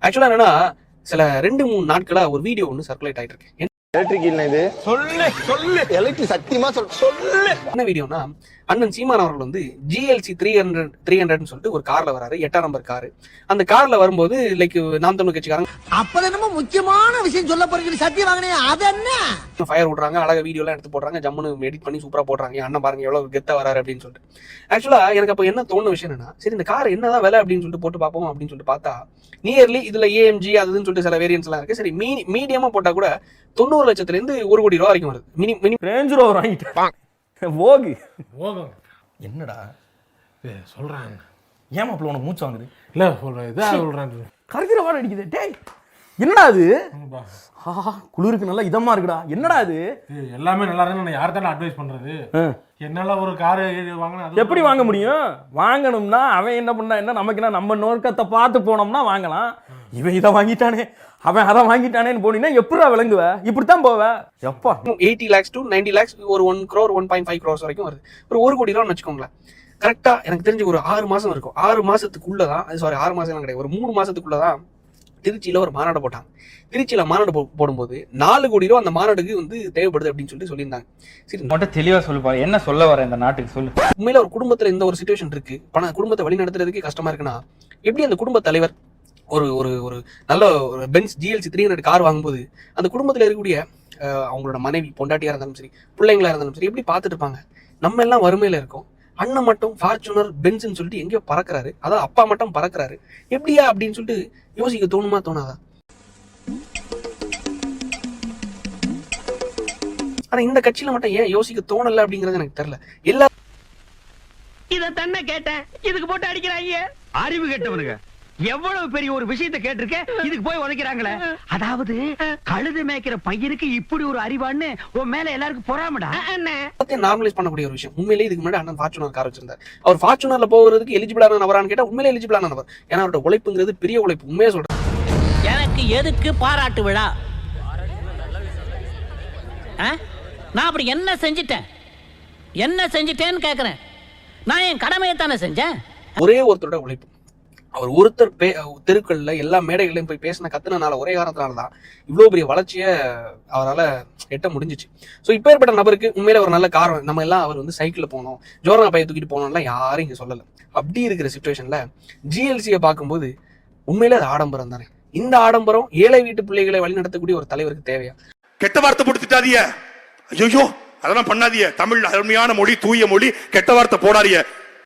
ஆக்சுவலா என்னன்னா சில 2-3 நாட்களா ஒரு வீடியோ ஒன்று சர்க்குலேட் ஆயிட்டு இருக்கு. எலக்ட்ரிக் இல்ல இது சொல்லு எலக்ட்ரிக் சத்தியமா சொல்லு. என்ன வீடியோனா, அண்ணன் சீமான் அவர்கள் வந்து GLC 300 சொல்லிட்டு ஒரு கார்ல வராரு, 8ஆம் நம்பர் காரு. அந்த கார்ல வரும்போது லைக் நாம் தமிழ் கட்சிக்காரங்க அப்ப என்னமோ முக்கியமான விஷயம் சொல்ல போறீங்க, சத்தியம் வாங்கினே அது என்ன ஃபயர் விடுறாங்க, அழகா வீடியோ எல்லாம் எடுத்து போடுறாங்க, ஜம்முன்னு எடிட் பண்ணி சூப்பரா போடுறாங்க. அண்ணன் பாருங்க எவ்வளவு கெத்தா வராரு அப்படின்னு சொல்லிட்டு. ஆக்சுவலா எனக்கு அப்ப என்ன தோணுன விஷயம் என்னன்னா, சரி இந்த கார் என்னதான் விலை அப்படின்னு சொல்லிட்டு போட்டு பார்ப்போம் அப்படின்னு சொல்லிட்டு பார்த்தா, நியர்லி இதுல AMG அதுன்னு சொல்லிட்டு சில வேரியன்ஸ் எல்லாம் இருக்கு. சரி மீடியமா போட்டா கூட 90 லட்சத்துல இருந்து 1 கோடி ரூபாய் வரைக்கும் வருது. மினி ரேஞ்ச் ரோவர் வாங்கிட்டேன். போகு போகும் என்னடா சொல்றாங்க. ஏன் மாப்பிள்ள உனக்கு மூச்சு வாங்குது? இல்ல சொல்றேன், இதான் சொல்றேன். கரைக்கிற வாட அடிக்குது. டேய் என்னடா அது? குளிருக்கு நல்லா இதமா இருக்குடா. என்னடா அது? எல்லாமே நல்லா இருக்கு. நான் யார் தானே அட்வைஸ் பண்றது? என்னால ஒரு கார் வாங்கினா எப்படி வாங்க முடியும்? வாங்கணும்னா அவன் என்ன பண்ணா என்ன, நமக்கு என்ன, நம்ம நோக்கத்தை பார்த்து போனோம்னா வாங்கலாம். இவன் இதை வாங்கிட்டானே, அவன் அதை வாங்கிட்டானேன்னு போனீங்கன்னா எப்படா விளங்குவ? இப்படித்தான் போவ. எப்பா 80 lakhs to 90 lakhs ஒரு 1 crore 1.5 crores வரைக்கும் வருது. ஒரு 1 கோடி ரூபான்னு வச்சுக்கோங்களேன். கரெக்டா எனக்கு தெரிஞ்சு ஒரு 6 மாசம் இருக்கும். 6 மாசத்துக்குள்ளதான், சாரி 6 மாசம் கிடையாது, ஒரு 3 மாசத்துக்குள்ளதான் திருச்சியில ஒரு மாநாடு போட்டாங்க. திருச்சியில மாநாடு போடும்போது 4 கோடி ரூபா அந்த மாநாடுக்கு வந்து தேவைப்படுது அப்படின்னு சொல்லியிருந்தாங்க. சரி மட்டும் தெளிவா சொல்லுப்பா, என்ன சொல்ல வர இந்த நாட்டுக்கு சொல்லு. உண்மையில ஒரு குடும்பத்துல இந்த ஒரு சிச்சுவேஷன் இருக்கு, குடும்பத்தை வழி நடத்துறதுக்கே கஷ்டமா இருக்குன்னா எப்படி அந்த குடும்ப தலைவர் ஒரு ஒரு ஒரு நல்ல ஒரு பென்ஸ் GLC 300 கார் வாங்கும்போது அந்த குடும்பத்துல இருக்கக்கூடிய அவங்களோட மனைவி பொண்டாட்டியா இருந்தாலும் சரி, பிள்ளைங்களா இருந்தாலும் சரி எப்படி பார்த்துட்டு இருப்பாங்க? நம்ம எல்லாம் வறுமையில இருக்கோம், அண்ணன் மட்டும் ஃபார்ச்சுனர் பென்ஸ்ன்னு சொல்லிட்டு எங்கேயோ பறக்குறாரு, அதாவது அப்பா மட்டும் பறக்குறாரு, எப்படியா அப்படின்னு சொல்லிட்டு யோசிக்க தோணுமா தோணாதா? ஆனா இந்த கட்சியில மட்டும் ஏன் யோசிக்க தோணல அப்படிங்கறது எனக்கு தெரியல. எல்லா இத தன்ன கேட்டேன், இதுக்கு போட்டு அடிக்கிறாங்க. அறிவு கேட்டவனுங்க எவ்வளவு பெரிய ஒரு விஷயத்தை கேட்டிருக்க, இதுக்கு போய் உதைக்கிறாங்களே. அதாவது கழுது மேய்க்கிற பையனுக்கு இப்படி ஒரு அறிவான்னு உன் மேல எல்லாருக்கும் பொறாமடா. நார்மலைஸ் பண்ணக்கூடிய ஒரு விஷயம். உண்மையிலேயே இதுக்கு முன்னாடி அண்ணன் ஃபார்ச்சுனர் கார் வச்சிருந்தார். அவர் ஃபார்ச்சுனர்ல போகிறதுக்கு எலிஜிபிளான நபரான்னு கேட்டா உண்மையிலே எலிஜிபிளான நபர். ஏன்னா அவரோட உழைப்புங்கிறது பெரிய உழைப்பு. உண்மையா சொல்றேன். எனக்கு எதுக்கு பாராட்டு விழா? நான் அப்படி என்ன செஞ்சிட்டேன்னு கேக்குறேன். நான் என் கடமையை தானே செஞ்சேன். ஒரே ஒருத்தரோட உழைப்பு. அவர் ஒருத்தர் தெருக்கள்ல எல்லா மேடைகளையும் போய் பேசின கத்துனனால, ஒரே காரணத்தினாலதான் இவ்வளவு பெரிய வளர்ச்சியை அவரால் எட்ட முடிஞ்சிச்சு. ஸோ இப்போ ஏற்பட்ட நபருக்கு உண்மையில ஒரு நல்ல காரணம். நம்ம எல்லாம் அவர் வந்து சைக்கிள் போனோம், ஜோரனா பைய தூக்கிட்டு போனோம்லாம் யாரும் இங்க சொல்லலை. அப்படி இருக்கிற சிச்சுவேஷன்ல GLC-யை பார்க்கும்போது உண்மையில அது ஆடம்பரம் தானே. இந்த ஆடம்பரம் ஏழை வீட்டு பிள்ளைகளை வழி நடத்தக்கூடிய ஒரு தலைவருக்கு தேவையா? கெட்ட வார்த்தை போட்டுட்டாதிய, ஐயோ அதெல்லாம் பண்ணாதிய. தமிழ் அருமையான மொழி, தூய மொழி, கெட்ட வார்த்தை போடாதிய.